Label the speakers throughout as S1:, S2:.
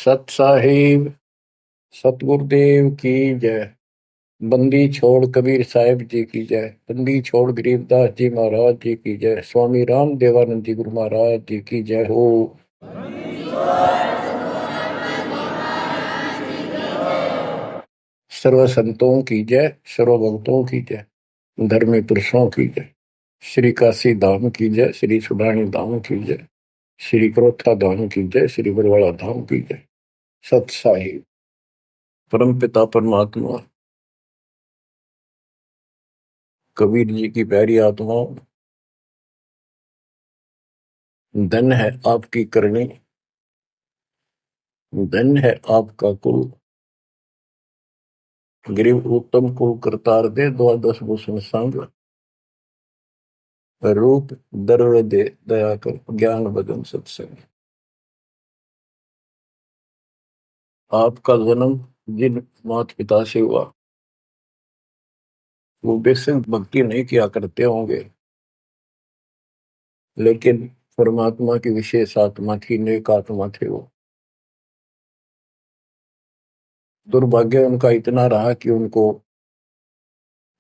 S1: सत साहिब सतगुरुदेव की जय। बंदी छोड़ कबीर साहिब जी की जय। बंदी छोड़ गरीबदास जी महाराज जी की जय। स्वामी राम देवानंद जी गुरु महाराज जी की जय हो। सर्व संतों की जय, सर्व भक्तों की जय, धर्मी पुरुषों की जय। श्री काशी धाम की जय, श्री सुडानी धाम की जय, श्री क्रोथा धाम की जय, श्री बरवाड़ा धाम की जय। सत साहिब परम पिता परमात्मा कबीर जी की प्यारी आत्माओं, धन है आपकी करनी, धन है आपका कुल। गरीब उत्तम को करतार दे, द्वादश भूषण संग रूप दर्व दे, दया कर ज्ञान भजन सत्संग। आपका जन्म जिन माता पिता से हुआ वो बेसिक भक्ति नहीं किया करते होंगे, लेकिन परमात्मा की विशेष आत्मा थी, नेक आत्मा थे वो। दुर्भाग्य उनका इतना रहा कि उनको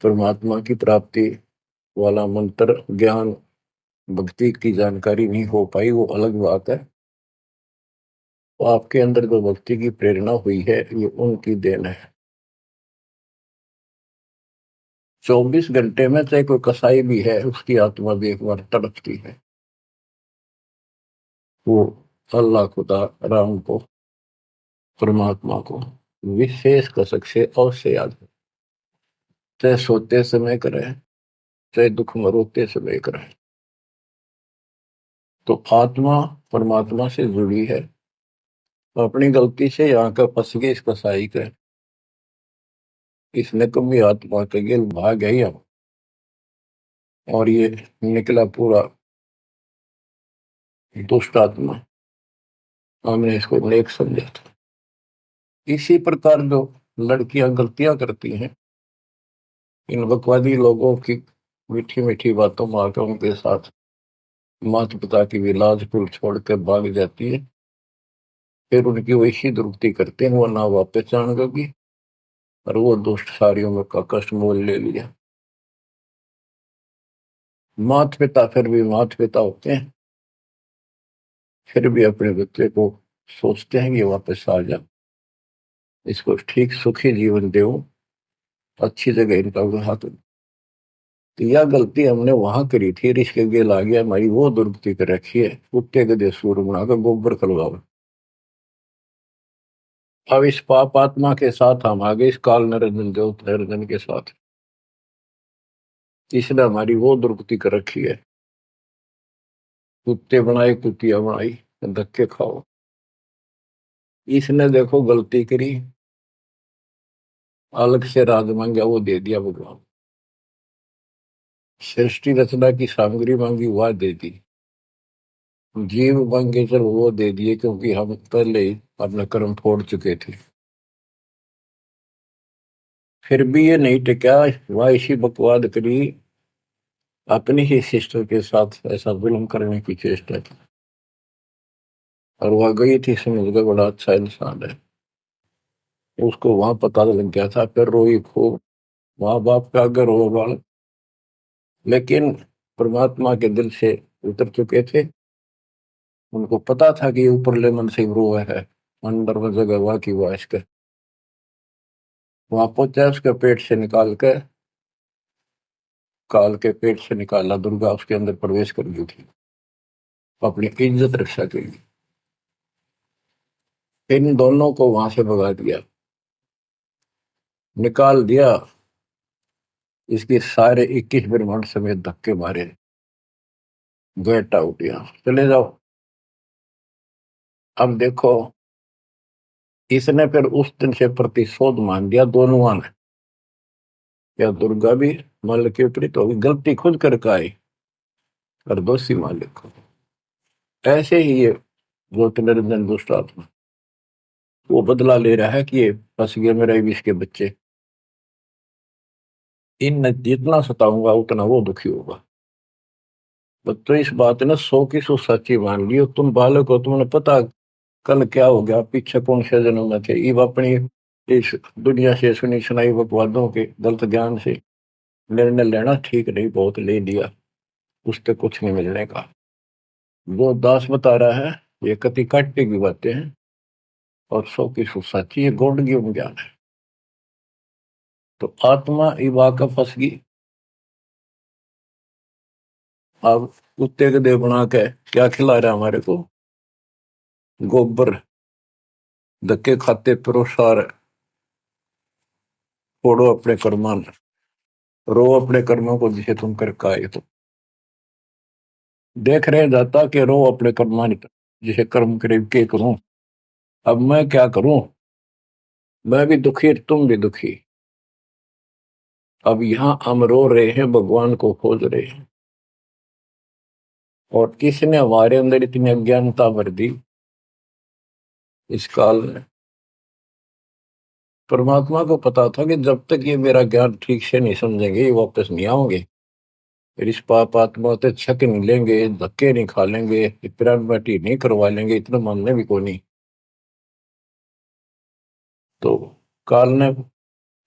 S1: परमात्मा की प्राप्ति वाला मंत्र ज्ञान भक्ति की जानकारी नहीं हो पाई, वो अलग बात है। तो आपके अंदर जो भक्ति की प्रेरणा हुई है ये उनकी देन है। 24 घंटे में चाहे कोई कसाई भी है उसकी आत्मा भी एक बार तड़पती है, वो अल्लाह खुदा राम को परमात्मा को विशेष कसक से अवश्य याद है, चाहे सोते समय करे चाहे दुख में रोते समय करे। तो आत्मा परमात्मा से जुड़ी है। अपनी गलती से यहाँ का फंस गए इस कसाई का, इसने कभी आत्मा के गिल भाग गई अब, और ये निकला पूरा दुष्ट आत्मा। हमने इसको नेक समझा था। इसी प्रकार जो लड़कियां गलतियां करती हैं, इन बकवादी लोगों की मीठी मीठी बातों में आकर उनके साथ माता पिता की भी लाज कुल छोड़ कर भाग जाती है। फिर उनकी वैसी दुर्गति करते हैं, वो ना वापस जान लगी और वो दुष्ट सारियों में का कष्ट मोल ले लिया। माता पिता फिर भी माता पिता होते हैं, फिर भी अपने बच्चे को सोचते हैं कि वापस आ जा, इसको ठीक सुखी जीवन दो, अच्छी जगह इनका विवाह करो। तो यह गलती हमने वहां करी थी, रिश्क गेल आ गया, हमारी वो दुर्गति कर रखी है। कुत्ते गधे सूर बनाकर गोबर खलवाओ। अब इस पाप आत्मा के साथ हम आगे इस काल निरंजन देव निरंजन के साथ, इसने हमारी वो दुर्गति कर रखी है। कुत्ते बनाए कुतिया बनाई, धक्के खाओ। इसने देखो गलती करी, अलग से राज मांगा वो दे दिया भगवान, सृष्टि रचना की सामग्री मांगी वह दे दी, जीव मांगे चल वो दे दिए, क्योंकि हम पहले ही अपना कर्म फोड़ चुके थे। फिर भी ये नहीं टिका, वह इसी बकवाद करी, अपनी ही सिस्टर के साथ ऐसा जुल्म करने की चेष्टा की। और वह गई थी, समझ गए बड़ा अच्छा इंसान है, उसको वहां पता लग गया था। फिर रोई खूब, माँ बाप का अगर रो बाल, लेकिन परमात्मा के दिल से उतर चुके थे। उनको पता था कि ऊपर ले मन से रो है, अंदर वो जगह हुआ कि वह इसके वहां पहुंचा, उसके पेट से निकाल के, काल के पेट से निकाला, दुर्गा उसके अंदर प्रवेश कर गई थी अपनी इज्जत रक्षा के लिए। इन दोनों को वहां से भगा दिया, निकाल दिया। इसके सारे 21 ब्रह्मांड समेत धक्के मारे, गेट आउट, यहाँ चले जाओ। अब देखो, इसने फिर उस दिन से प्रतिशोध मान लिया दोनों ने। या दुर्गा भी मालिक के विपरीत होगी, गलती खुद करके आई और दोषी मालिक को। ऐसे ही ये ज्योतिर्निरंजन दुष्ट आत्मा वो बदला ले रहा है कि ये फंस गए मेरे विष के बच्चे, इन जितना सताऊंगा उतना वो दुखी होगा। तो इस बात ने 100 की 100 सच्ची मान ली। तुम बालक हो, तुमने पता कल क्या हो गया, पीछे कौन से जन्म में थे, इब अपनी इस दुनिया से सुनी सुनाई बकवादों के गलत ज्ञान से निर्णय लेना ठीक नहीं, बहुत ले लिया, उससे कुछ नहीं मिलने का। जो दास बता रहा है ये कति काटे की बातें हैं और 100 की सौ सच्ची, ये गौड़ ज्ञान है। तो आत्मा इब आकर फंस गई। अब कुत्ते के देह बना के क्या खिला रहा है हमारे को, गोबर, धक्के खाते प्रोसार, फोड़ो अपने कर्मान, रो अपने कर्मों को जिसे तुम कर आए हो। देख रहे जाता कि रो अपने कर्मान जिसे कर्म करीब के करूं, अब मैं क्या करूं, मैं भी दुखी तुम भी दुखी। अब यहां हम रो रहे हैं, भगवान को खोज रहे हैं, और किसने हमारे अंदर इतनी अज्ञानता भर दी इस काल में। परमात्मा को पता था कि जब तक ये मेरा ज्ञान ठीक से नहीं समझेंगे ये वापस नहीं आओगे, फिर इस पाप आत्मा से छक नहीं लेंगे, धक्के नहीं खा लेंगे, पिरान बाटी नहीं करवा लेंगे, इतना मानने भी को नहीं। तो काल ने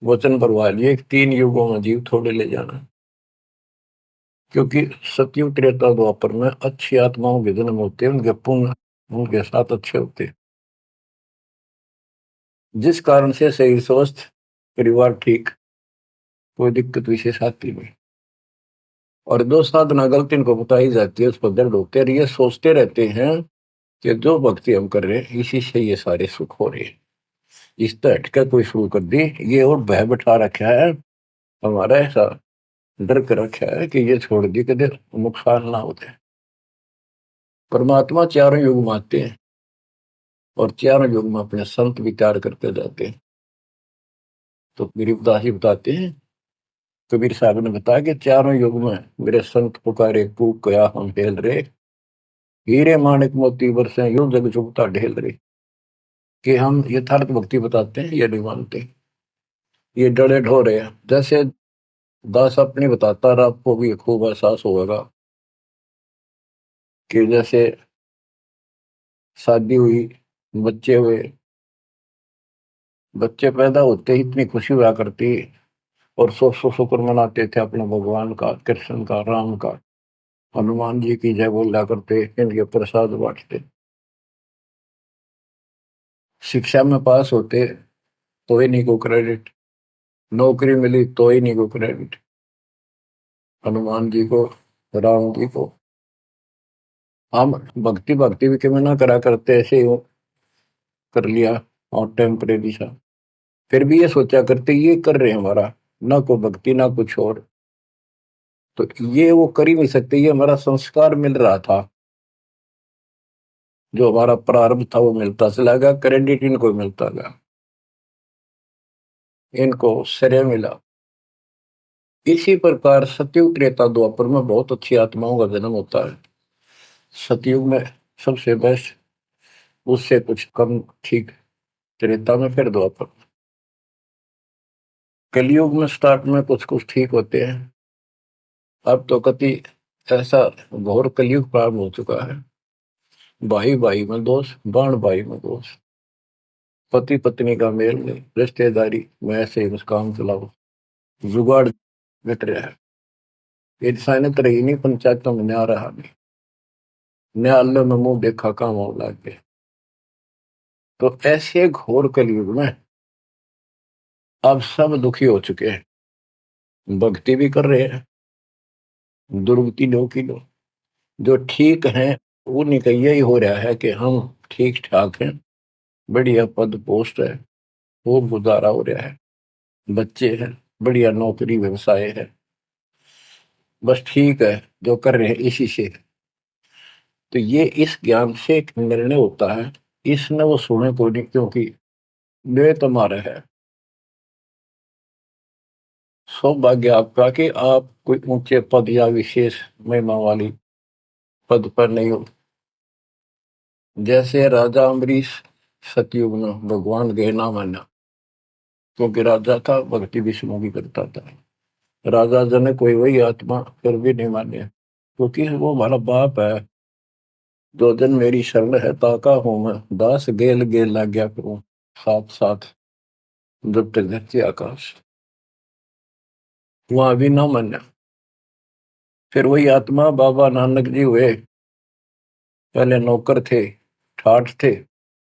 S1: वचन भरवा लिए 3 युगों में जीव थोड़े ले जाना, क्योंकि सतयुग त्रेता द्वापर में अच्छी आत्माओं के जन्म होते हैं, उनके पुण्य उनके साथ अच्छे होते हैं, जिस कारण से शरीर स्वस्थ, परिवार ठीक, कोई दिक्कत विशेष आती नहीं। और जो साधना गलत इनको बताई जाती है उस पर दर्द होते हैं, ये सोचते रहते हैं कि जो भक्ति हम कर रहे हैं इसी से ये सारे सुख हो रहे हैं, इस तरह हटकर कोई शुरू कर दी, ये और भय बैठा रखा है हमारा, ऐसा डर कर रखा है कि ये छोड़ दी कि नुकसान ना होते। परमात्मा चारों युग में आते हैं और चारों युग में अपने संत विचार करते जाते हैं। तो गरीबदास जी बताते हैं, कबीर साहब ने बताया कि चारों युग में मेरे संत पुकारे कूक कया हम हेल रे, हीरे माणिक मोती बरसे यूं जग चुगता ढेल रे। कि हम यथार्थ भक्ति बताते हैं ये नहीं मानते, ये डरे ढो रहे हैं। जैसे दास अपनी बताता रहा, आपको भी खूब एहसास होगा कि जैसे शादी हुई, बच्चे हुए, बच्चे पैदा होते ही इतनी खुशी हुआ करती, और 100 शुक्र मनाते थे अपने भगवान का, कृष्ण का, राम का, हनुमान जी की जय बोला करते, इनके प्रसाद बांटते। शिक्षा में पास होते तो ही नहीं को क्रेडिट, नौकरी मिली तो ही नहीं को क्रेडिट, हनुमान जी को, राम जी को। हम भक्ति भक्ति भी क्यों ना करा करते, ऐसे ही कर लिया और टेम्परेरी सा, फिर भी ये सोचा करते ये कर रहे हैं हमारा, ना कोई भक्ति ना कुछ और, तो ये वो कर ही नहीं सकते, ये हमारा संस्कार मिल रहा था, जो हमारा प्रारंभ था वो मिलता चला गया, क्रेडिट इनको मिलता गया, इनको श्रेय मिला। इसी प्रकार सतयुग त्रेता द्वापर में बहुत अच्छी आत्माओं का जन्म होता है। सतयुग में सबसे बेस्ट, उससे कुछ कम ठीक, त्रेता में, फिर द्वापर। कलयुग में स्टार्ट में कुछ कुछ ठीक होते हैं, अब तो कति ऐसा घोर कलयुग प्रारंभ हो चुका है। भाई भाई में दोष, बाण भाई में दोष, पति पत्नी का मेल नहीं, रिश्तेदारी में ऐसे ही काम चलाओ, जुगाड़ मिट रहा है, इंसानियत रही नहीं, पंचायतों में न्याय रहा नहीं, न्यायालय में मुंह देखा काम हो लग गए। तो ऐसे घोर कलयुग में अब सब दुखी हो चुके हैं, भक्ति भी कर रहे हैं, दुर्गति लो की लो, जो ठीक है उन्हीं का यही हो रहा है कि हम ठीक ठाक हैं, बढ़िया पद पोस्ट है, खूब गुजारा हो रहा है, बच्चे हैं, बढ़िया नौकरी व्यवसाय है, बस ठीक है, जो कर रहे हैं इसी से। तो ये इस ज्ञान से एक निर्णय होता है, इसने वो सुने को नहीं, क्योंकि वे तुम्हारा है। सौभाग्य आपका कि आप कोई ऊंचे पद या विशेष महिमा वाली पद पर नहीं हो। जैसे राजा अम्बरीश सतयुग में भगवान गए ना माना, क्योंकि राजा था, भक्ति विष्णु की करता था, राजा जन कोई वही आत्मा फिर भी नहीं माने, क्योंकि वो हमारा बाप है, दो दिन मेरी शरण है ताका हूं मैं, दास गेल गेल लाग्या करूं, साथ साथ जब तक धरती आकाश। वहां भी ना मान्या। फिर वही आत्मा बाबा नानक जी हुए। पहले नौकर थे, ठाठ थे,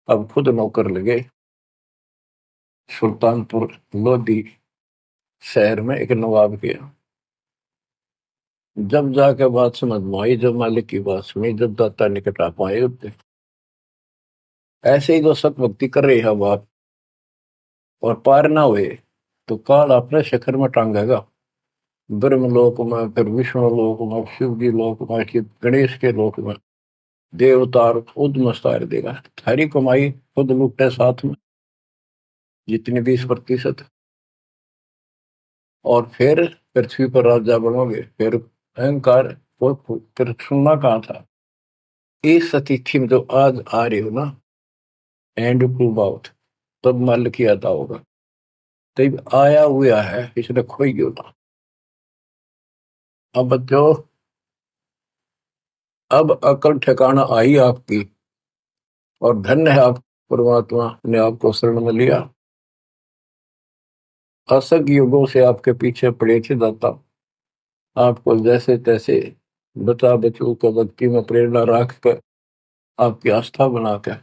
S1: अब खुद नौकर लगे। सुल्तानपुर लोधी शहर में एक नवाब के यहाँ। जब जाके बात समझ में आई, जब मालिक की बात सुनी, जब दाता निकट आ पाए उतने। ऐसे ही जो सत भक्ति कर रही है बात और पार ना हुए, तो काल अपने शिखर में टांगेगा। ब्रह्मलोक में, फिर विष्णु लोक में, शिव जी लोक में, फिर गणेश के लोक में देवतार खुद मस्तार देगा। थारी कमाई खुद लुटे साथ में, जितनी 20%। और फिर पृथ्वी पर राजा बनोगे। फिर अहंकार फिर सुनना कहाँ था। इस अतिथि में जो आज आ रही हो ना, एंड टू बाउथ, तब मल की आता होगा। तब आया हुआ है, इसने खोई क्यों ना। अब जो अब अकल ठिकाना आई आपकी, और धन्य है आप, परमात्मा ने आपको शरण में लिया। असंग युगों से आपके पीछे पड़े थे दाता, आपको जैसे तैसे बचा बचू को भक्ति में प्रेरणा रख कर, आपकी आस्था बनाकर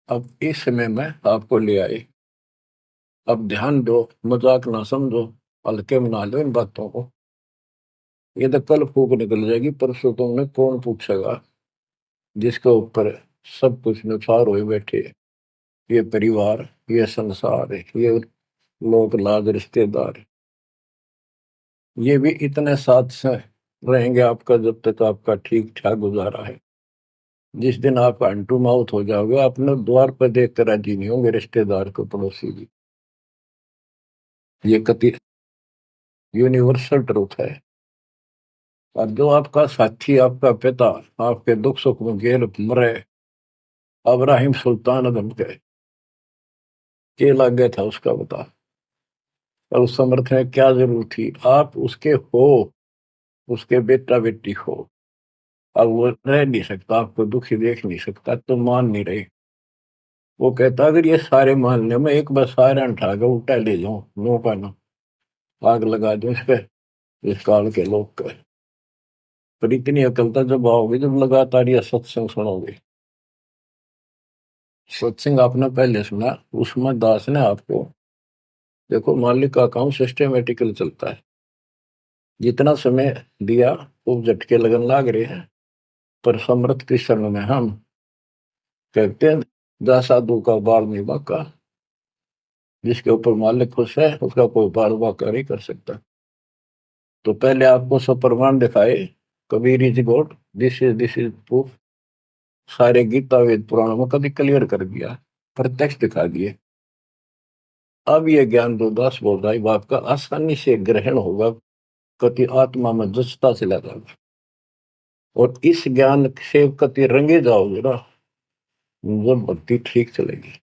S1: अब इस समय में आपको ले आए। अब ध्यान दो, मजाक ना समझो, हल्के में ना लो इन बातों को। ये तो कल फूक निकल जाएगी, परसों तुमने कौन पूछेगा, जिसके ऊपर सब कुछ नुसार हुए बैठे। ये परिवार, ये संसार, ये लोग लाज रिश्तेदार, ये भी इतने साथ से रहेंगे आपका जब तक आपका ठीक ठाक गुजारा है। जिस दिन आप अंटू माउथ हो जाओगे, अपने द्वार पर देख कर राजी नहीं होंगे रिश्तेदार को, पड़ोसी भी। ये कति यूनिवर्सल ट्रूथ है। और जो आपका साथी, आपका पिता, आपके दुख सुख में गेल मरे, अब्राहिम सुल्तान अदम के लग गया था उसका बता। और उस समर्थ में क्या जरूरत थी, आप उसके हो, उसके बेटा बेटी हो। अब वो रह नहीं सकता, आपको दुखी देख नहीं सकता, तो मान नहीं रहे। वो कहता अगर ये सारे मान ले, मैं एक बार सारे उठा के उल्टा ले जाऊं, नो का ना, आग लगा दूं इस पे, इस काल के लोग का। पर इतनी अकलता जब आओगे, जब लगातार ये सत्संग सुनोगे। सत्संग आपने पहले सुना, उसमें दास ने आपको, देखो मालिक का काम सिस्टमेटिकल चलता है। जितना समय दिया वो झटके लगन लाग रहे हैं। पर समर्थ कृष्ण में हम कहते हैं, जा साधु का बाल नहीं बाका। जिसके ऊपर मालिक खुश है, उसका कोई बाल बाका नहीं कर सकता। तो पहले आपको सब प्रमाण दिखाए, Kabir is God, this is proof. सारे गीता वेद पुराणों में कभी क्लियर कर दिया, प्रत्यक्ष दिखा दिए। अब ये ज्ञान जो दास बोल रहा है, वो आपका आसानी से ग्रहण होगा, कति आत्मा में जचता चला जाएगा। और इस ज्ञान से कति रंगे जाओगे ना, जब भक्ति ठीक चलेगी।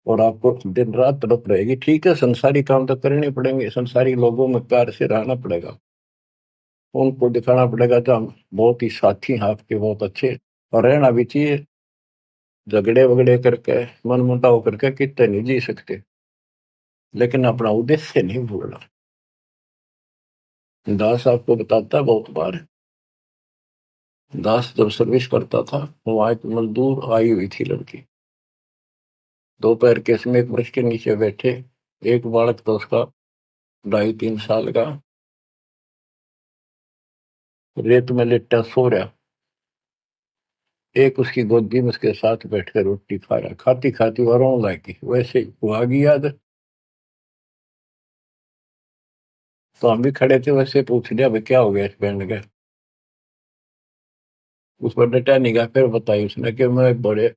S1: और आपको दिन रात तड़प रहेगी। ठीक है, संसारी काम तो करने पड़ेंगे, संसारी लोगों में प्यार से रहना पड़ेगा, उनको दिखाना पड़ेगा तो हम बहुत ही साथी हैं आपके, बहुत अच्छे। और रहना भी चाहिए। झगड़े वगड़े करके, मन मुटाव करके कितने नहीं जी सकते, लेकिन अपना उद्देश्य नहीं भूलना। दास आपको बताता है बहुत बार, दास जब सर्विस करता था, वहां एक मजदूर आई हुई थी लड़की। दोपहर के समय एक वृक्ष के नीचे बैठे, एक बालक था उसका 2.5-3 साल का, रेत में लेटा सो रहा। एक उसकी गोदी में उसके साथ बैठकर रोटी खा रहा, खाती खाती वो रोने लगी। वैसे ही वो आ गई याद। तो हम भी खड़े थे, वैसे पूछ लिया भाई क्या हो गया इस बैंड का। उस पर डटा नहीं गया। फिर बताई उसने कि मैं एक बड़े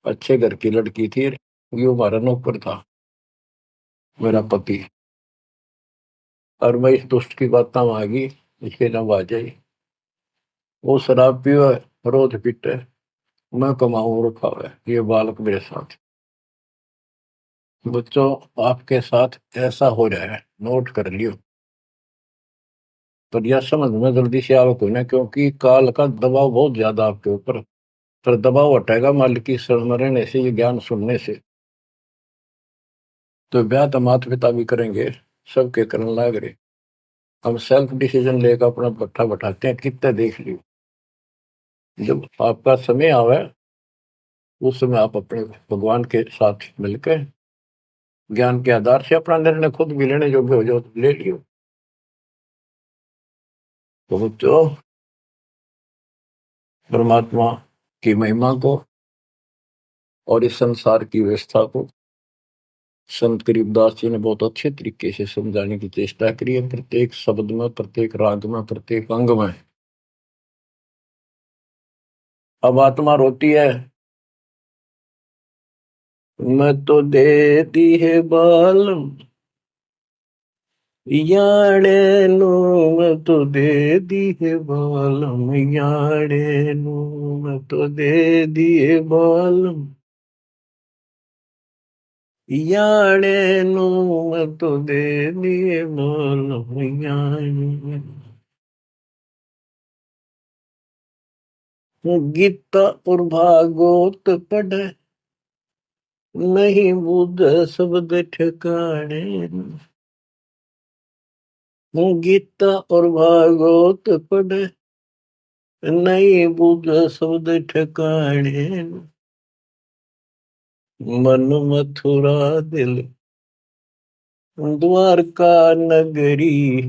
S1: अच्छे घर की लड़की थी, ये हमारा नौकर था, मेरा पति। और मैं इस दुष्ट की बात में आ गई, इसके नाम आ जाई। वो शराब पियो, रोज पीटे, मैं कमाऊं रखा हुआ है, ये बालक मेरे साथ। बच्चों, आपके साथ ऐसा हो रहा है, नोट कर लियो। पर यह समझ में जल्दी से आओ कोई ना, क्योंकि काल का दबाव बहुत ज्यादा आपके ऊपर। पर दबाव हटेगा मालिक की शरण में रहने से, ये ज्ञान सुनने से। तो ब्याह तो माता पिता भी करेंगे, सबके करने लाग रहे। हम सेल्फ डिसीजन लेकर अपना पट्टा बैठाते हैं, कितने देख लियो। जब आपका समय आवे उस समय आप अपने भगवान के साथ मिलकर ज्ञान के आधार से अपना निर्णय खुद भी लेने योग्य हो जाओ तो ले लियो। तो बच्चों, परमात्मा की महिमा को और इस संसार की व्यवस्था को संत करीबदास जी ने बहुत अच्छे तरीके से समझाने की चेष्टा करी है, प्रत्येक शब्द में, प्रत्येक राग में, प्रत्येक अंग में। अब आत्मा रोती है, मैं तो दे दी है बाल याड़े नु, मैं तो दे दी है बालम याड़े नु, मैं तो दे दिए बालम याड़े नु, मैं तो दे दिए बालम याड़े। गीता और भागवत पढ़े नहीं बुध शब्द ठिकाने। गीता और भागवत पढ़े नहीं बुध शब्द ठिकाने। मन मथुरा दिल द्वारका नगरी,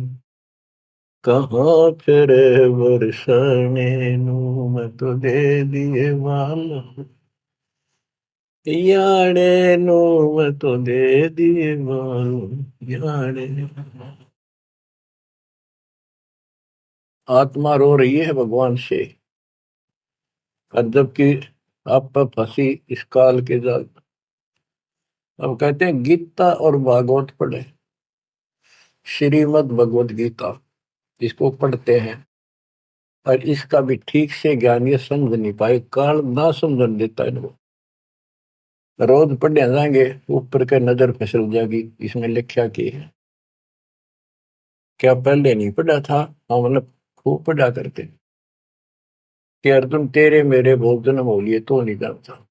S1: कहाँ फिर बरसाने नू, मैं तो दे दिए बाल याड़े नो, मैं तो दे दिए बाल याड़े। आत्मा रो रही है भगवान से, और जबकि आप पर फंसी इस काल के जाल। अब कहते हैं गीता और भागवत पढ़े, श्रीमद् भगवत गीता इसको पढ़ते हैं, और इसका भी ठीक से ज्ञान ये समझ नहीं पाए, काल ना समझ देता है इनको। रोज पढ़ने जाएंगे, ऊपर के नजर फिसल जाएगी, इसमें लिखा की है। क्या पहले नहीं पढ़ा था? हाँ, मतलब खूब पढ़ा करते कि अर्जुन तेरे मेरे बहुत जन्म हो लिए तो नहीं जानता।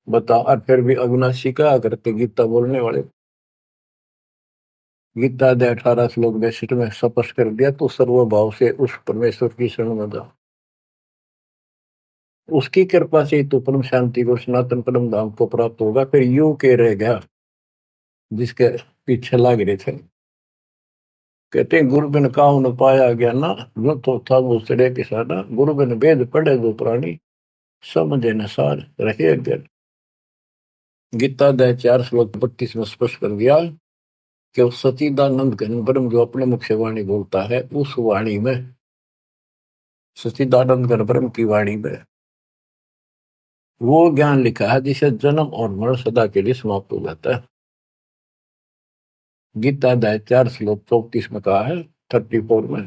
S1: बता, और फिर भी अविनाशी कहा करते गीता बोलने वाले। गीता दे 18 श्लोक 62 में स्पष्ट कर दिया, तो सर्वभाव से उस परमेश्वर की शरण में जा, उसकी कृपा से तो परम शांति को, सनातन परम धाम को प्राप्त होगा। फिर यू के रह गया जिसके पीछे लग रहे थे। कहते गुरु बिन काहू न पाया गया ना, जो तो था वो सड़े किसाना, गुरु बिन वेद पढ़े जो प्राणी, समझे न सार रहे अज्ञान। गीता अध्याय 4 श्लोक 32 में स्पष्ट कर दिया कि उस सचिदानंद घन ब्रह्म जो अपने मुख से वाणी बोलता है, उस वाणी में, सचिदानंद घन ब्रह्म की वाणी में वो ज्ञान लिखा है जिसे जन्म और मरण सदा के लिए समाप्त हो जाता है। गीता अध्याय 4 श्लोक 34 में कहा है, 34 में,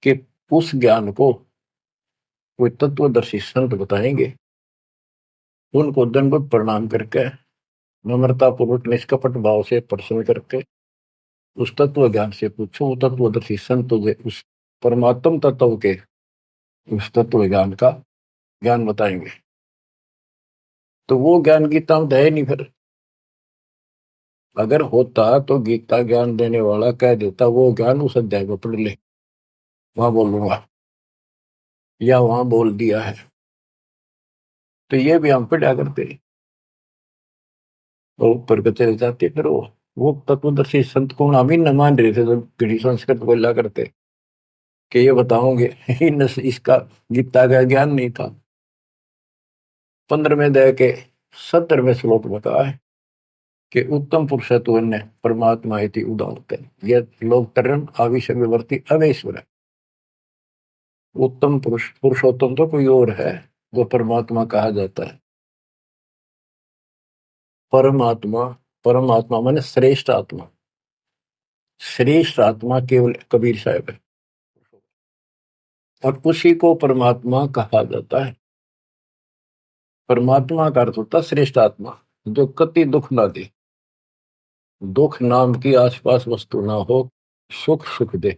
S1: कि उस ज्ञान को कोई तत्वदर्शी संत बताएंगे, उनको दंडवत प्रणाम करके, नम्रता पूर्वक निष्कपट भाव से प्रश्न करके उस तत्व ज्ञान से पूछो। वो तत्वदर्शी संत उस परमात्म तत्व के, उस तत्व ज्ञान का ज्ञान बताएंगे। तो वो ज्ञान गीता में है नहीं। फिर अगर होता तो गीता ज्ञान देने वाला कह देता वो ज्ञान उस अध्याय में पढ़ ले, वहां बोलूंगा, या वहां बोल दिया है। तो ये भी हम पढ़ा करते और ऊपर को चले जाते। फिर वो तत्वदर्शी संत को हम ही न मान रहे थे, तो घड़ी संस्कृत बोला करते कि ये बताओगे इसका गीता का ज्ञान नहीं था। 15वें अध्याय के 17वें श्लोक में कहा है कि उत्तम पुरुषत्व ने परमात्मा इति उदाहरते, ये लोग तरन आविष्य विवर्ती अवेश्वर है। उत्तम पुरुष, पुरुषोत्तम तो कोई और है, जो परमात्मा कहा जाता है। परमात्मा, परमात्मा माने श्रेष्ठ आत्मा, श्रेष्ठ आत्मा केवल कबीर साहब है, और उसी को परमात्मा कहा जाता है। परमात्मा का अर्थ होता है श्रेष्ठ आत्मा, जो कति दुख ना दे, दुख नाम की आसपास वस्तु ना हो, सुख सुख दे,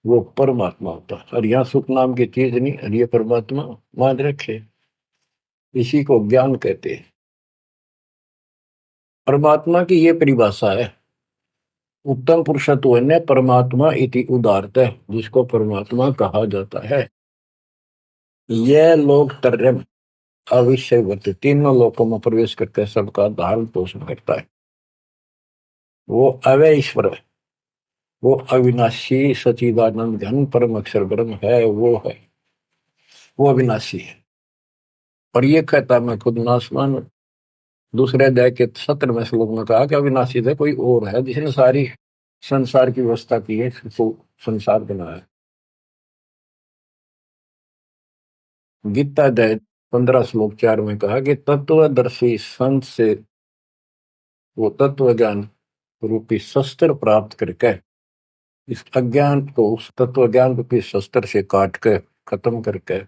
S1: वो परमात्मा होता है। और यहाँ सुख नाम की चीज नहीं, और ये परमात्मा मान रखे, इसी को ज्ञान कहते हैं। परमात्मा की ये परिभाषा है, उत्तम पुरुषत्व ने परमात्मा इति उदारत है, जिसको परमात्मा कहा जाता है। यह लोग त्रयम् अविषयवत, तीनों लोकों में प्रवेश करके सबका धारण पोषण करता है। वो अव्यय ईश्वर है, वो अविनाशी सचिदानंद घन परम अक्षर ब्रह्म है, वो अविनाशी है। और ये कहता मैं खुद नासवान। दूसरे अध्याय के 17वें श्लोक में कहा कि अविनाशी है, कोई और है जिसने सारी संसार की व्यवस्था की है, इसको संसार बनाया। गीता अध्याय 15 श्लोक 4 में कहा कि तत्वदर्शी संत से वो तत्व ज्ञान रूपी शस्त्र प्राप्त करके इस अज्ञान को उस तत्व ज्ञान रूपी शस्त्र से काट के खत्म करके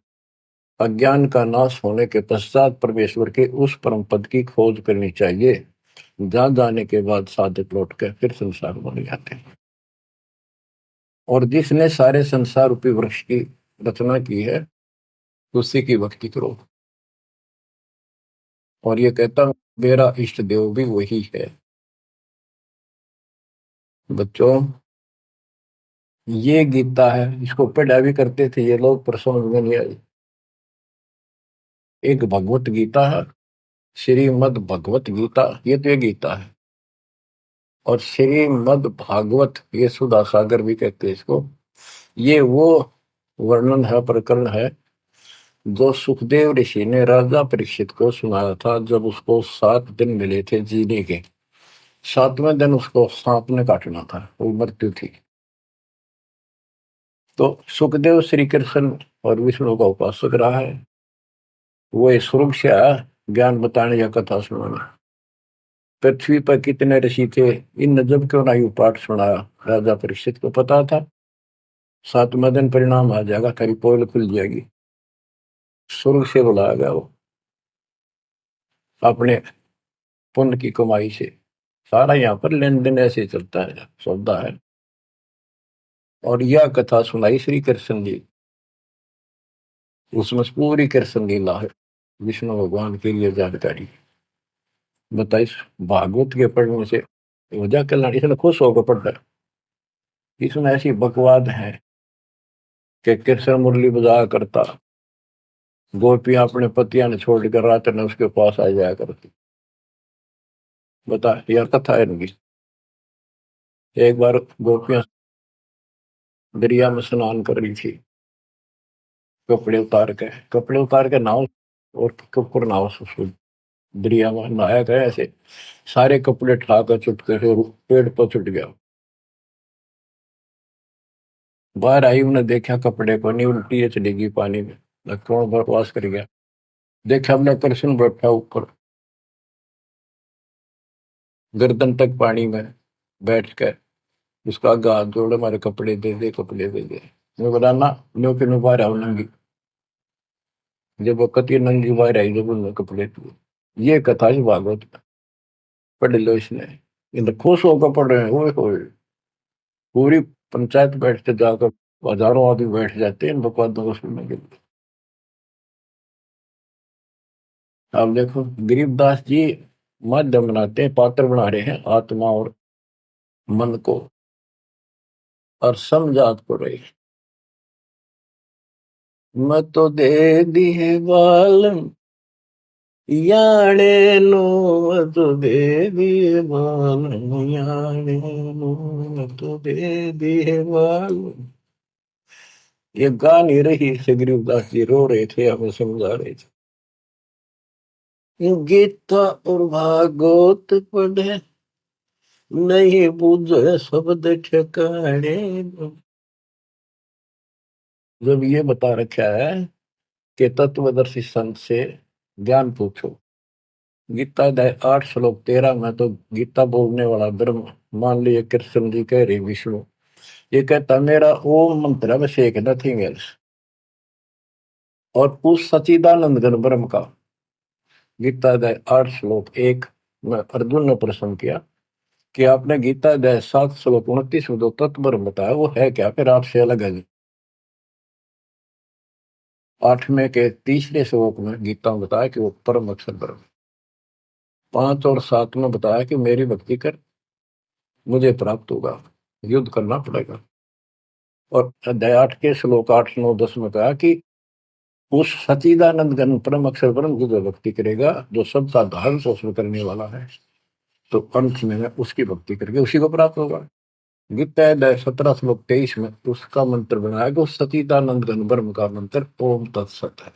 S1: अज्ञान का नाश होने के पश्चात परमेश्वर के उस परम पद की खोज करनी चाहिए, जहां जाने के बाद साधक लौट के फिर संसार बन जाते हैं। और जिसने सारे संसार रूपी वृक्ष की रचना की है, उसी की भक्ति करो। और ये कहता मेरा इष्ट देव भी वही है। बच्चों, ये गीता है, इसको पढ़ा भी करते थे ये लोग, पर समझ में नहीं आई। एक भगवत गीता है, श्रीमद् भगवत गीता, ये तो ये गीता है। और श्रीमद् भागवत, ये सुधा सागर भी कहते हैं इसको। ये वो वर्णन है, प्रकरण है, जो सुखदेव ऋषि ने राजा परीक्षित को सुनाया था जब उसको 7 दिन मिले थे जीने के। 7वें दिन उसको सांप ने काटना था, वो मृत्यु थी। तो सुखदेव श्री कृष्ण और विष्णु का उपासक रहा है। वो स्वर्ग से आया ज्ञान बताने या कथा सुनाने। पृथ्वी पर कितने ऋषि थे, इन जब क्यों ना यू पाठ सुनाया। राजा परीक्षित को पता था 7वें दिन परिणाम आ जाएगा, तेरी पोल खुल जाएगी। स्वर्ग से बुलाया गया वो, अपने पुण्य की कमाई से। सारा यहाँ पर लेन देन ऐसे चलता है, सौदा है। और यह कथा सुनाई श्री कृष्ण जी, उसमें पूरी कृष्ण लीला है, विष्णु भगवान के लिए जानकारी बताइए। भागवत के पढ़ने से वजह कल्याण, इसने खुश होकर पढ़ता है। इसमें ऐसी बकवाद है कि कृष्ण मुरली बजाया करता, गोपियां अपने पतियां ने छोड़कर रात ने उसके पास आ जाया करती। बता, यह कथा है इनकी। एक बार गोपियां दरिया में स्नान कर रही थी, कपड़े उतार के नाव, और कपूर नाव से दरिया में नहाया गया। ऐसे सारे कपड़े ठाकर चुटके से पेड़ पर चुट गया। बाहर आई, उन्हें देखा कपड़े को नहीं, उल्टी चली गई पानी में, कौन बकवास कर गया। देखा हमने कृष्ण बैठा ऊपर गर्दन तक पानी में बैठ कर, उसका हाथ जोड़े, हमारे कपड़े दे दे, कपड़े दे दे। मैं बोला ना, न्यो के नो बाहर आओ नंगी। जब वो कति नंगी बाहर आई, जब उन्होंने कपड़े दिए। ये कथा ही भागवत में, पढ़ लो इसने। इन खुश होकर पढ़ रहे हैं, ओए पूरी पंचायत बैठते जाकर, हजारों आदमी बैठ जाते हैं इन बकवादों को सुनने के लिए। आप देखो गरीबदास जी माध्यम बनाते हैं, पात्र बना रहे हैं आत्मा और मन को, और समझात को रही। मैं तो दे दिए बालन याने नो, मैं तो दे दिए बालन याने नो, मैं तो दे दिए बालन। ये गा नहीं रही से, गरीबदास जी रो रहे थे, हमें समझा रहे थे। गीता और भागवत पढ़े, नहीं बुझे शब्द ठिकाने। जब ये बता रखा है कि तत्वदर्शी संत से ज्ञान पूछो, गीता अध्याय 8 श्लोक 13 में तो गीता बोलने वाला ब्रह्म, मान लीजिए कृष्ण जी कह रहे विष्णु, ये कहता मेरा ओम मंत्र है, बस एक, नथिंग एल्स। और उस सचिदानंद घन ब्रह्म का, गीता अध्याय 8 श्लोक 1 में अर्जुन ने प्रश्न किया कि आपने गीता अध्याय 7 श्लोक 29 में जो तत्व ब्रह्म बताया वो है क्या, फिर आपसे अलग है। 8वें के तीसरे श्लोक में गीता में बताया कि वो परम अक्षर ब्रह्म। 5 और 7 में बताया कि मेरी भक्ति कर मुझे प्राप्त होगा, युद्ध करना पड़ेगा। और अध्याय 8 के श्लोक 8 9 10 में कहा कि उस सच्चिदानंद घन परम अक्षर ब्रह्म की जो भक्ति करेगा, जो सबका धारण पोषण करने वाला है, तो अंत में उसकी भक्ति करके उसी को प्राप्त होगा। गीता अध्याय 17 श्लोक 23 में उसका मंत्र बनाया कि उस सच्चिदानंद घन ब्रह्म का मंत्र ओम तत्सत है।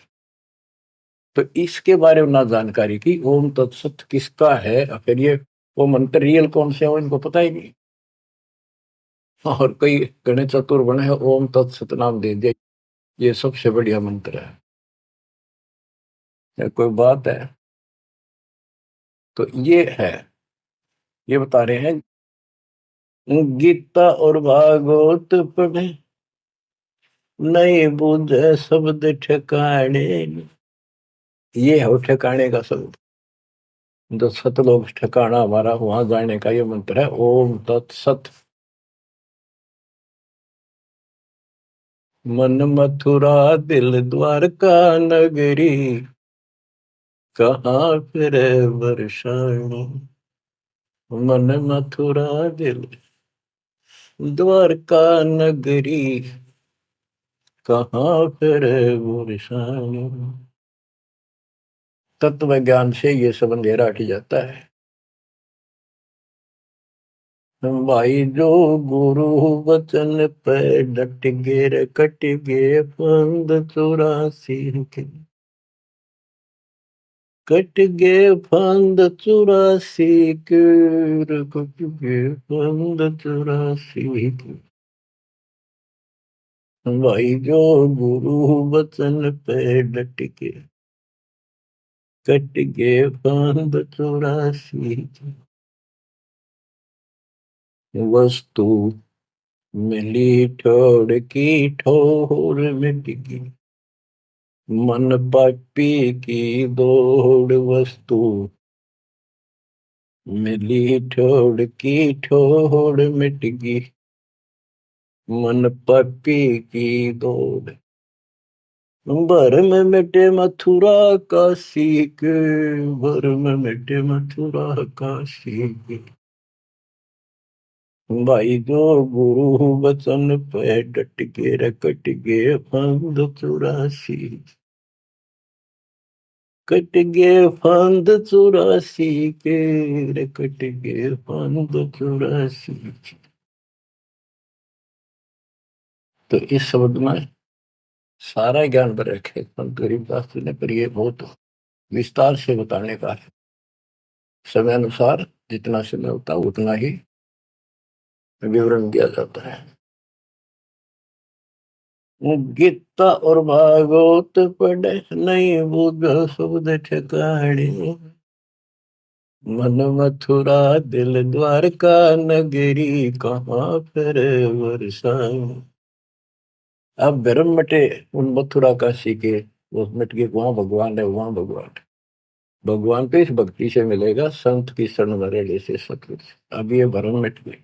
S1: तो इसके बारे में ना जानकारी की, ओम तत्सत किसका है, फिर ये वो मंत्र रियल कौन से हो इनको पता ही नहीं। और कई गणेश चतुर बने हैं, ओम तत्सत नाम दे दिया, ये सबसे बढ़िया मंत्र है। या कोई बात है। तो ये है, ये बता रहे हैं गीता और भागवत पढ़े नहीं बूझे शब्द ठिकाने। ये है ठिकाने का शब्द, जो सतलोक ठिकाना हमारा, वहां जाने का ये मंत्र है ओम तत्सत। मन मथुरा दिल द्वारका नगरी, कहाँ फिर वर्षाणी। मन मथुरा दिल द्वारका नगरी, कहाँ फिर वर्षाणी। तत्व ज्ञान से ये सब अंधेरा हट जाता है। भाई जो गुरु वचन पे डट गे कट गे फंद 84 के, कट गे फंद 84 के, कट गे फंद 84 के। भाई जो गुरु वचन पे डट के कट गे फंद 84 के। वस्तु मिली ठोड़ की ठोर मिट गई, मन पापी की दौड़। वस्तु मिली ठोड़ की ठोड़ मिट गई, मन पापी की दौड़। भर में मिटे मथुरा काशी के, भर में मिटे मथुरा काशी के। भाई जो गुरु वचन पे डट के रकट गे फंद 84, कट गे फंद 84 के, कट गे फंद 84। तो इस शब्द में सारा ज्ञान भर रखे संत गरीबदास जी ने, पर ये बहुत विस्तार से बताने का है। समय अनुसार जितना समय होता है उतना ही विवरण दिया जाता है। गीता और भागवत पढ़े नहीं बुझ शब्द ठिकाने, मन मथुरा दिल द्वारका नगरी, कहाँ फिर वर्षाणी। अब भ्रम मटे उन मथुरा काशी के, वो मिट के वहां भगवान है, वहां भगवान है। भगवान तो इस भक्ति से मिलेगा, संत की शरण में रहने से सतगुरु से। अब ये भ्रम मिट गए।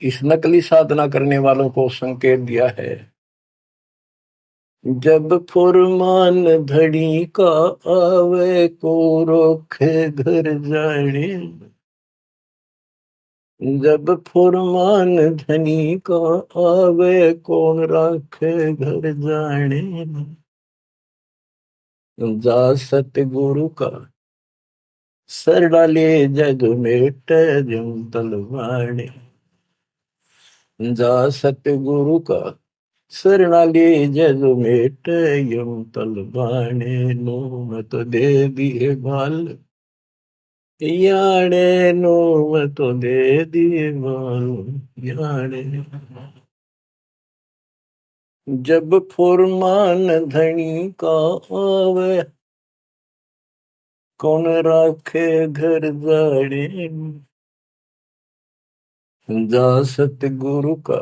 S1: इस नकली साधना करने वालों को संकेत दिया है, जब फुरमान धड़ी का आवे को रोके घर जाने। जब फुरमान धनी का आवे कौन राखे घर जाने। जा सतगुरु का सर डाले जग मेट जम तलवाणे। जा सतगुरु का शरणाली जग मेट यम तलवाणे। नो मत दे दिए बाल याने, नो मत दे दिए बाल याने। जब फुरमान धनी का आवे कौन राखे घर जाने। जा सतगुरु का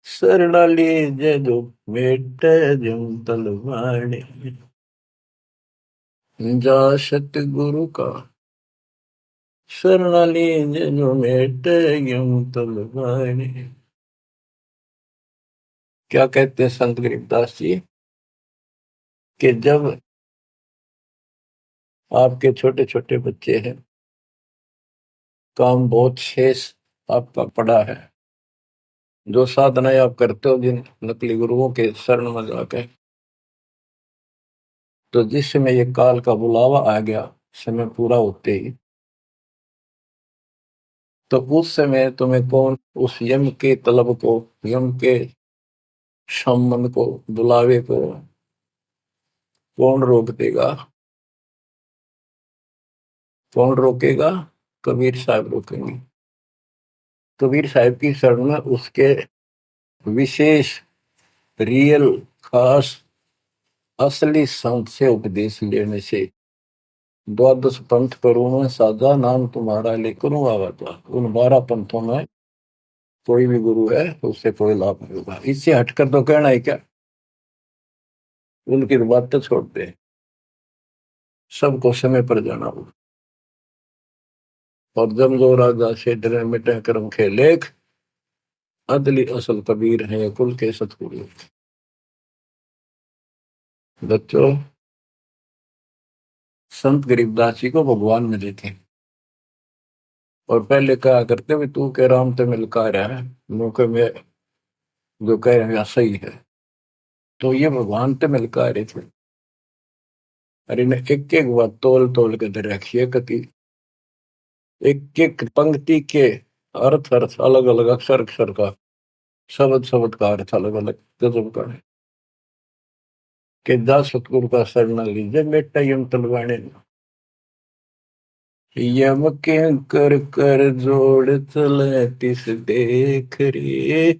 S1: शरणाली जदो मेट जम तलवाणे। जा सतगुरु का शरणाली जो मेट यूं तलवाने। क्या कहते हैं संत गरीबदास जी कि जब आपके छोटे छोटे बच्चे हैं, काम बहुत शेष आपका पड़ा है, जो साधनाएं आप करते हो जिन नकली गुरुओं के शरण में जाके, तो जिस समय ये काल का बुलावा आ गया, समय पूरा होते ही, तो उस समय तुम्हें कौन उस यम के तलब को, यम के सम्मन को, बुलावे को कौन रोक देगा? कौन रोकेगा? कबीर साहब रोकेंगे। कबीर साहब की शरण में उसके विशेष, रियल, खास, असली संत से उपदेश लेने से, द्वादश पंथ करूं मैं साधा, नाम तुम्हारा लेकर आवाता। उन 12 पंथों में कोई भी गुरु है उससे कोई लाभ नहीं होगा। इससे हटकर तो कहना है क्या? उनकी बात तो छोड़ दे, सबको समय पर जाना होगा। और जब जो राजा से डरे मिटे कर्म खे लेख, अदली असल कबीर है कुल के सतगुरु। बच्चों, संत गरीबदास जी को भगवान मिले थे, और पहले कहा करते भी तू के राम ते मिलका रहा है, मौके में जो कह रहे हैं सही है। तो ये भगवान ते मिलका रहे थे। और इन्हें एक एक बात तोल तोल के दे रखी है, कति एक एक पंक्ति के अर्थ अर्थ अलग अलग, अक्षर अक्षर का, शब्द शब्द का अर्थ अलग अलग गजब का है। कि जा सतगुरु का शरण लीजिए बेटा यम तलवाने, यम के कर कर जोड़ चले तिस देख रे,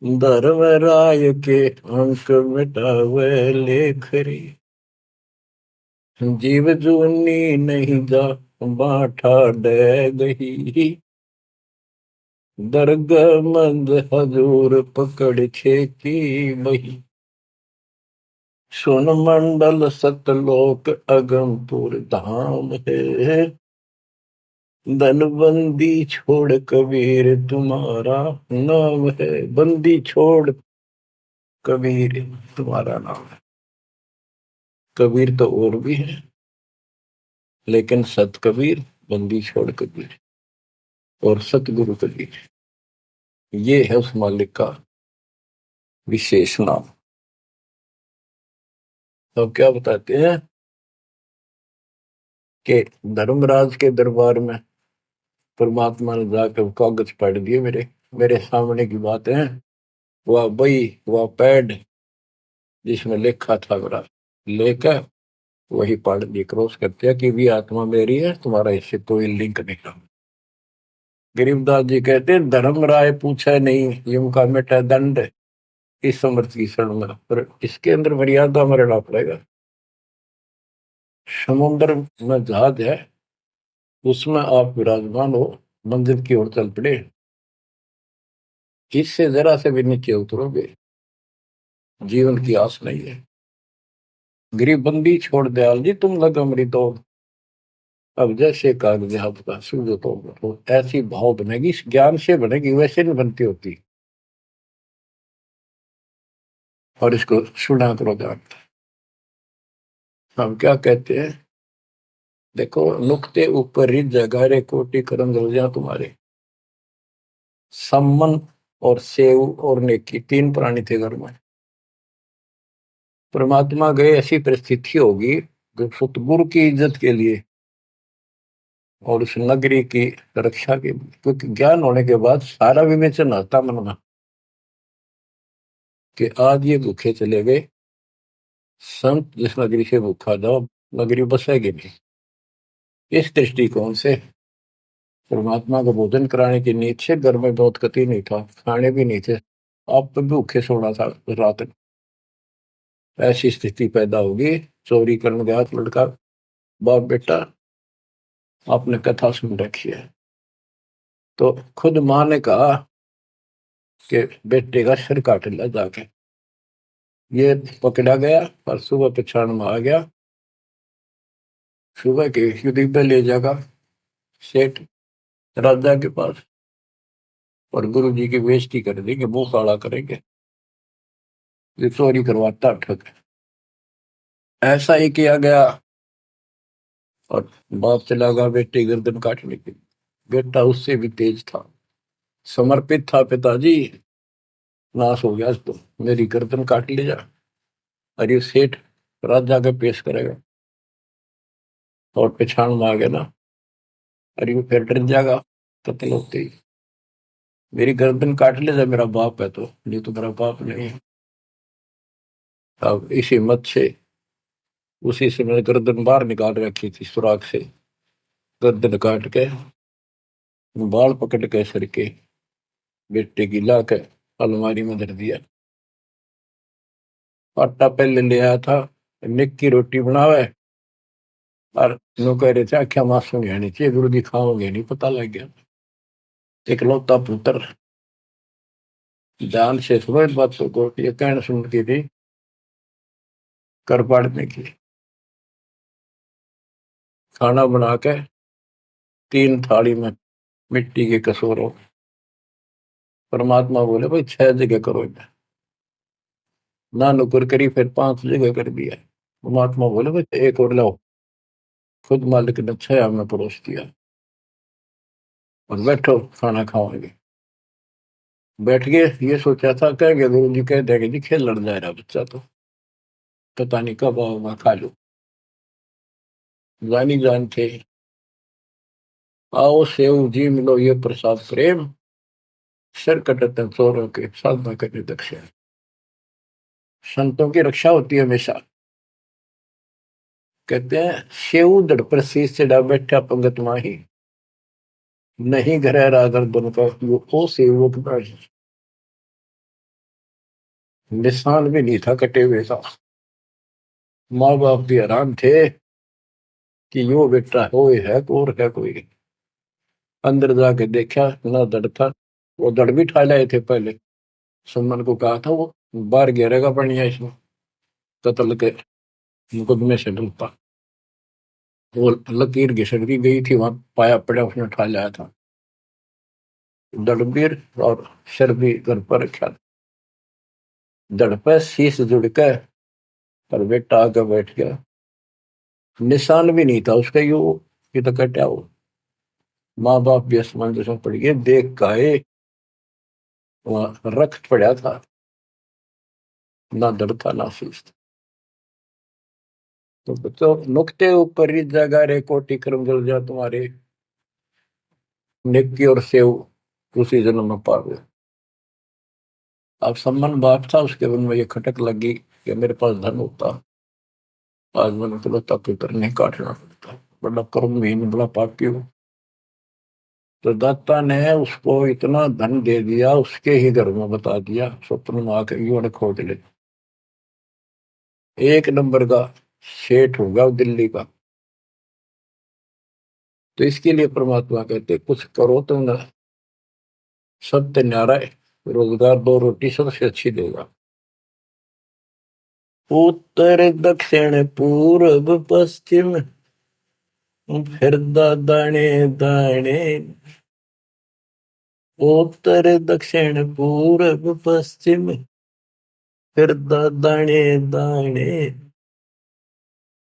S1: धर्म राय के अंक मिटावे लेख रे, जीव जूनी नहीं जा बाठा डे गही, दर्ग मंद हजूर पकड़ खेती बही, सुन मंडल सतलोक अगमपुर धाम है, धनबंदी छोड़ कबीर तुम्हारा नाम है। बंदी छोड़ कबीर तुम्हारा नाम है। कबीर तो और भी है, लेकिन सत कबीर, बंदी छोड़ कबीर और सतगुरु कबीर, ये है उस मालिक का विशेष नाम। तो क्या बताते हैं कि धर्मराज के दरबार में परमात्मा ने जाकर कागज पढ़ दिए, मेरे मेरे सामने की बात है। वह बई, वह पैड जिसमें लिखा था मेरा, लेकर वही पढ़ दिए, क्रॉस करते हैं कि भी आत्मा मेरी है, तुम्हारा इससे कोई लिंक नहीं रहा। गरीबदास जी कहते हैं धर्म राय पूछा नहीं, युम का मिटा दंड, इस समर्थ की शरण में, पर इसके अंदर मर्यादा में रहना पड़ेगा। समुद्र में जहाज है, उसमें आप विराजमान हो, मंजिल की ओर चल पड़े, इससे जरा से भी नीचे उतरोगे, जीवन की आस नहीं है। गरीबबंदी छोड़ दयाल जी तुम लग अमरी दो, अब जैसे कागज आपका सूझो तो ऐसी भाव बनेगी, इस ज्ञान से बनेगी, वैसे नहीं बनती होती। और इसको सुना करो ध्यान। हम क्या कहते हैं, देखो नुक्ते ऊपर रिज जगारे कोटि करम रोजा तुम्हारे, सम्मन और सेव और नेकी, 3 प्राणी थे घर में। परमात्मा गए, ऐसी परिस्थिति होगी जो सतगुरु की इज्जत के लिए और उस नगरी की रक्षा के लिए, क्योंकि ज्ञान होने के बाद सारा विवेचन आता मन में कि आज ये भूखे चले गए, संत जिस नगरी से भूखा जाओ नगरी बसेगी नहीं। इस दृष्टिकोण से परमात्मा को भोजन कराने की नींद से घर में बहुत कति नहीं था, खाने भी नहीं थे, आप तो भूखे सोना था रात। ऐसी स्थिति पैदा होगी, चोरी करने गया लड़का, बाप बेटा, आपने कथा सुन रखी है। तो खुद माँ ने कहा कि बेटे का सिर काट लिया जाके, ये पकड़ा गया और सुबह पछाड़ में आ गया सुबह के युद्ध पे ले जाएगा सेठ राजा के पास, और गुरु जी की बेइज्जती कर देंगे, मुंह काला करेंगे, ये चोरी करवाता ठग। ऐसा ही किया गया, और बाप चला गया बेटे गर्दन काटने के लिए। बेटा उससे भी तेज था, समर्पित था, पिताजी नाश हो गया तो मेरी गर्दन काट ले जा। अरे सेठ राजा के पेश करेगा और पहचान में आ गया ना, अरे वो फिर डर जाएगा कत्ल होते ही, मेरी गर्दन काट ले जा, मेरा बाप है तो, नहीं तो मेरा बाप नहीं है। अब इस हिम्मत से उसी समय गर्दन बाहर निकाल रखी थी सुराख से, गर्दन काट के बाल पकड़ के सर के बेटे की ला के अलमारी में धर दिया। आटा पहले ले आया था, निक की रोटी बनावे, और नो कह रहे थे आख्या मासूम है चाहिए, गुरु जी खाओगे नहीं, पता लग गया। इकलौता पुत्र ध्यान से सुनो इस बात को, ये कहना सुनती थी कर पाड़ने की। खाना बना के 3 थाली में मिट्टी के कसूरों, परमात्मा बोले भाई 6 जगह करो, ना नुकर करी, फिर 5 जगह कर दिया। परमात्मा बोले भाई एक और लाओ, खुद मालिक ने 6 में परोस दिया, और बैठो खाना खाओगे। बैठ गए, ये सोचा था कहेंगे गुरु जी, कह देंगे जी खेल लड़ जा रहा बच्चा तो, पता नहीं कब आओ खा लो। जानी जान थे, आओ सेव जी मिलो ये प्रसाद प्रेम, सिर कटते चोरों के साधना करने दक्षिण। संतों की रक्षा होती है हमेशा। कहते हैं सेव दड़ पर शीश चढ़ा बैठा पंगत माही, नहीं घर रागर बन का वो ओ सेवक नहीं। निशान भी नहीं था कटे हुए का। माँ बाप भी हैरान थे कि यो बेटा हो है और है कोई। अंदर जाके देखा ना दड़ था, वो दड़ भी ठा लाए थे पहले। सुमन को कहा था वो बाहर गिरेगा बढ़िया इसमें, कत्ल के मुकदमे से डलता। वो लकीर घिसक दी गई थी, वहां पाया पड़ा उसने उठा लाया था। दड़बीर और सिर भी घर पर रखा था, दड़ पे शीश जुड़ के, पर बेटा आगे बैठ गया। निशान भी नहीं था उसका, यू ये तो कटा हो। माँ बाप भी असमंजस में पड़ गए, देख गाए वहां रक्त पड़ा था, ना दड़ था ना शीश था। तो बच्चों नुक्ते ऊपर ही जगह रे कोटि कर्म जल जा तुम्हारे, नेकी और सेव उसी जन्म में पावे। अब सम्मान बाप था, उसके मन में ये खटक लगी कि मेरे पास धन होता, आज मैंने इकलौता पुत्र नहीं काटना पड़ता, बड़ा कर्महीन बड़ा पापी हूँ। तो दाता ने उसको इतना धन दे दिया, उसके ही घर में बता दिया, स्वप्न में आकर युवा खोज ले, 1 नंबर का सेठ होगा दिल्ली का। तो इसके लिए परमात्मा कहते कुछ करो तो ना, सत्य न्यारा है, रोजगार 2 रोटी सबसे अच्छी देगा। उत्तर दक्षिण पूर्व पश्चिम फिर दाने दाने, उत्तर दक्षिण पूर्व पश्चिम फिर दाने दाने,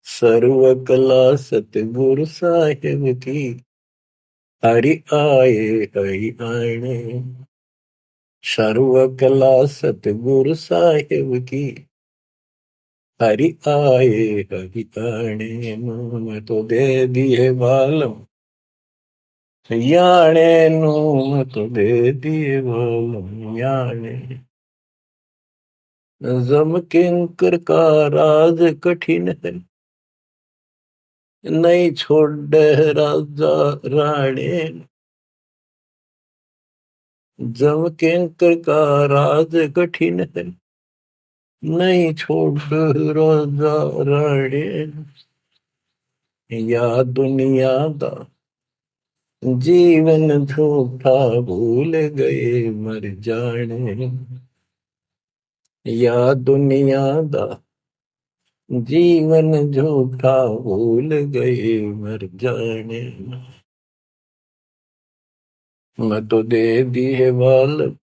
S1: सर्व कला सतगुरु साहिब की, हरि आए हरि आने। सर्व कला सतगुरु साहिब की, हरि आए हरि आने। मैं तो दे दिए बालम याने नू, मैं तो दे दिए बालम याने। जम किंकर का राज कठिन है, नहीं छोड़ राजा राणे। जम किंकर का राज कठिन है, नहीं छोड़ राजा राणे। या दुनिया दा जीवन झूठा भूल गए मर जाने, या दुनिया दा जीवन झूठा भूल गए मर जाने, मैं तो दे दिए बाल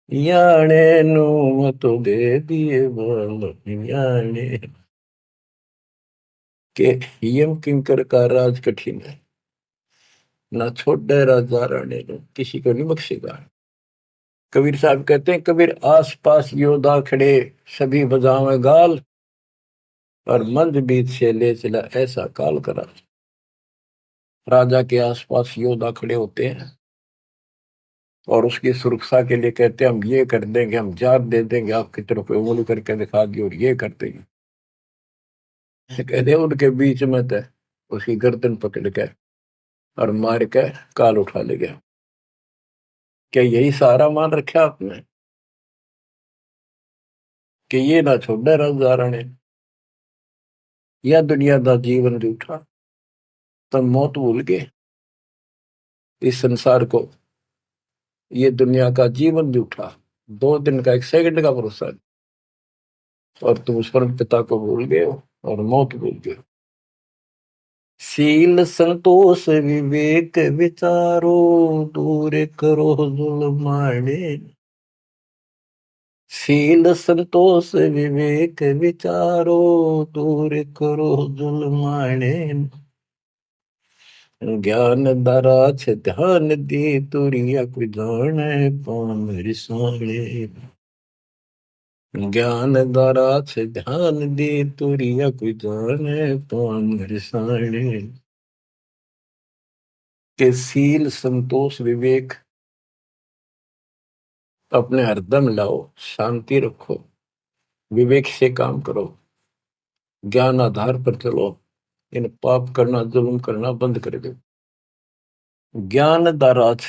S1: याने नू, मैं तो दे दिए बाल याने। के यम किंकर का राज कठिन है, ना छोड़े राजा राणे ने, किसी को नहीं बख्शेगा। कबीर साहब कहते हैं, कबीर आस पास योद्धा खड़े सभी बजावे गाल, और मंद बीच से ले चला ऐसा काल करा। राजा के आसपास योद्धा खड़े होते हैं और उसकी सुरक्षा के लिए कहते हैं, हम ये कर देंगे, हम जात दे देंगे, आपकी तरफ उंगली करके दिखा दी और ये कर देंगे। कहते हैं उनके बीच में थे, उसकी गर्दन पकड़ के और मार के काल उठा ले गया। क्या यही सहारा मान रखा आपने कि ये ना छोड़े राजा राणे, या दुनिया दा जीवन रूठा, तब मौत भूल गए इस संसार को, ये दुनिया का जीवन रूठा, 2 दिन का 1 सेकंड का भरोसा नहीं, और तुम उस परम पिता को भूल गए हो और मौत भूल गए हो। शील संतोष विवेक विचारो, दूर करो जुल्माने। शील संतोष विवेक विचारो, दूर करो जुल्माने। ज्ञान दरा छ ध्यान दी, तुरिया कोई जाने पान रिसाणे। ज्ञान दरा छ ध्यान दी, तुरिया कोई जाने पान रिसाणे। के शील संतोष विवेक अपने हरदम लाओ, शांति रखो, विवेक से काम करो, ज्ञान आधार पर चलो, इन पाप करना जुल्म करना बंद कर दो। ज्ञान दाराज,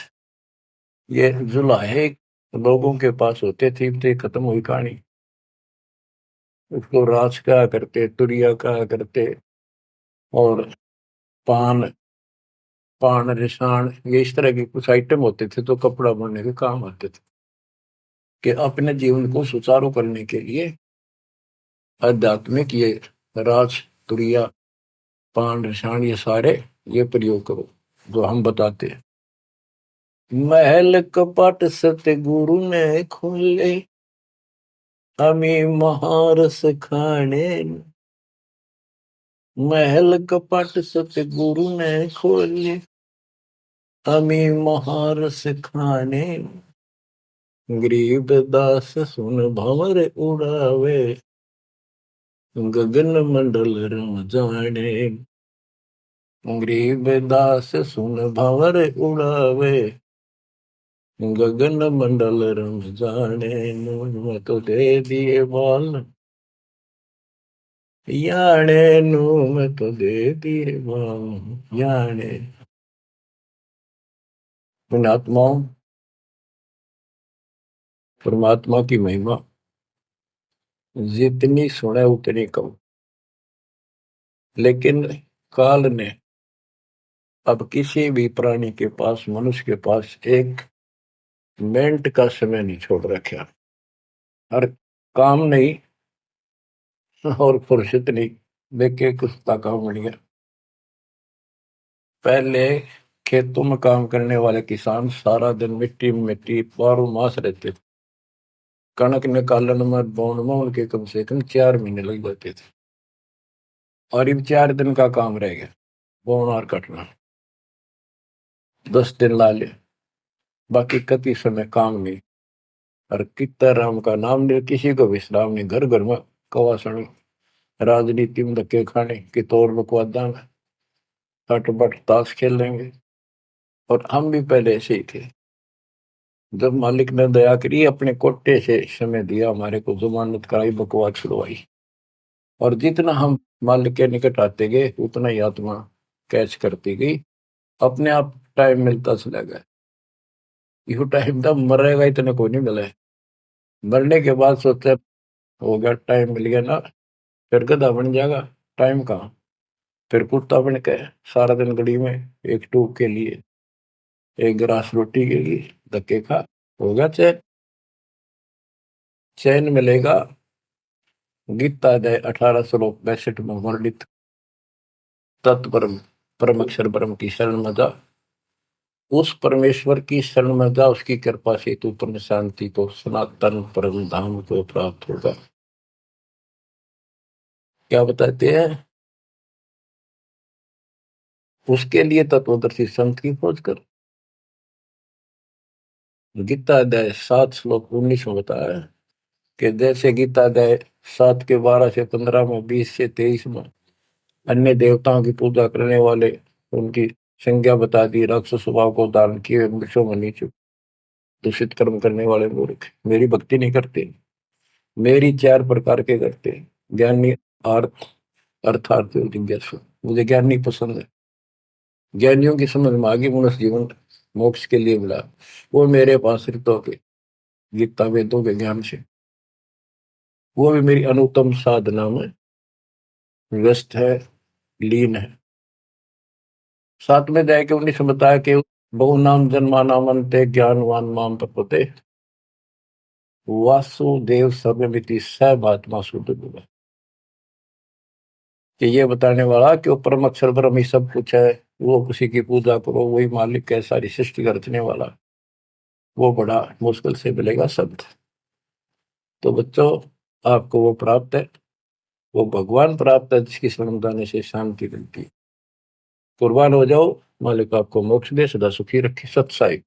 S1: ये जुलाहे लोगों के पास होते थे, तो खत्म हुई कहानी। उसको राज कहा करते, तुरिया कहा करते, और पान पान रिसाण, ये इस तरह के कुछ आइटम होते थे तो कपड़ा बनने के काम आते थे। कि अपने जीवन को सुचारू करने के लिए आध्यात्मिक ये राज तुरिया पान रिसाण ये सारे ये प्रयोग करो जो हम बताते हैं। महल कपट सतगुरु ने खोले, हमें महारस खाने। महल कपट सतगुरु ने खोले, हमें महारस खाने। गरीब दास सुन भंवर उड़ावे, गगन मंडल रम जाने। गरीब दास सुन भंवर उड़ावे, गगन मंडल रम जाने। मैं तो दे दिए बाल याने नू, मैं तो दे दिए बाल याने। पुण्यात्माओं, परमात्मा की महिमा जितनी सुने उतनी कम। लेकिन काल ने अब किसी भी प्राणी के पास, मनुष्य के पास 1 मिनट का समय नहीं छोड़ रखा। हर काम नहीं और फुर्सत नहीं, देखे कुत्ता काम बन गया। पहले खेतों में काम करने वाले किसान सारा दिन मिट्टी में मिट्टी 12 मास रहते थे। कणक निकालन में बोन में उनके कम से कम 4 महीने लग जाते थे, और अब 4 दिन का काम रह गया बोन और कटना, 10 दिन ला ले, बाकी कति समय काम नहीं। और कितना राम का नाम ले, किसी को विश्राम नहीं, घर घर में कवासण, राजनीति में धक्के खाने की तौर बकवादा में हटबट ताश खेल लेंगे। और हम भी पहले ऐसे ही थे। जब मालिक ने दया करी, अपने कोटे से समय दिया, हमारे को जमानत कराई, बकवास छुड़वाई, और जितना हम मालिक के निकट आते गए उतना ही आत्मा कैच करती गई, अपने आप टाइम मिलता चला गया। यू टाइम तब मरेगा इतना कोई नहीं मिला है। मरने के बाद सोचा हो गया, टाइम मिल गया ना, फिर गधा बन जाएगा, टाइम कहाँ। फिर कुत्ता बन के सारा दिन गली में एक टूक के लिए, एक गिलास रोटी के लिए धक्के खा, हो गया चैन। चैन मिलेगा गीता अध्याय 18 श्लोक 62 में वर्णित तत्परम परम अक्षर ब्रह्म की शरण में जा, उस परमेश्वर की शरण में जा, उसकी कृपा से तू परम शांति को, सनातन परम धाम को प्राप्त होगा। क्या बताते हैं? उसके लिए तत्वदर्शी संत की खोज कर। गीता अध्याय 7 श्लोक 19 में बताया है कि जैसे गीता अध्याय 7 के 12 से 15 में, 20 से 23 में अन्य देवताओं की पूजा करने वाले, उनकी संज्ञा बता दी, राक्षस स्वभाव को धारण किए वृक्षों में नीचे दूषित कर्म करने वाले मूर्ख मेरी भक्ति नहीं करते। मेरी 4 प्रकार के करते, ज्ञानी, अर्थ अर्थार्थी और जिज्ञासु। मुझे ज्ञानी पसंद है। ज्ञानियों की समझ में आगे मनुष्य जीवन मोक्ष के लिए मिला, वो मेरे पास ऋतों के गीता वेदों के ज्ञान से, वो भी मेरी अनुत्तम साधना में व्यस्त है, लीन है। 7 में जाए के 19 में बताया कि बहु नाम जन्मा नामंते ज्ञानवान माम प्रपते वासुदेव सर्वमिति स महात्मा शुद्ध बोला। कि ये बताने वाला कि वो परम अक्षर ब्रह्म ही सब कुछ है, वो उसी की पूजा करो, वही मालिक है, सारी सृष्टि का रचने वाला, वो बड़ा मुश्किल से मिलेगा शब्द। तो बच्चों, आपको वो प्राप्त है, वो भगवान प्राप्त है जिसकी शरण जाने से शांति मिलती है। कुर्बान हो जाओ, मालिक आपको मोक्ष दे, सदा सुखी रखे। सत्साई।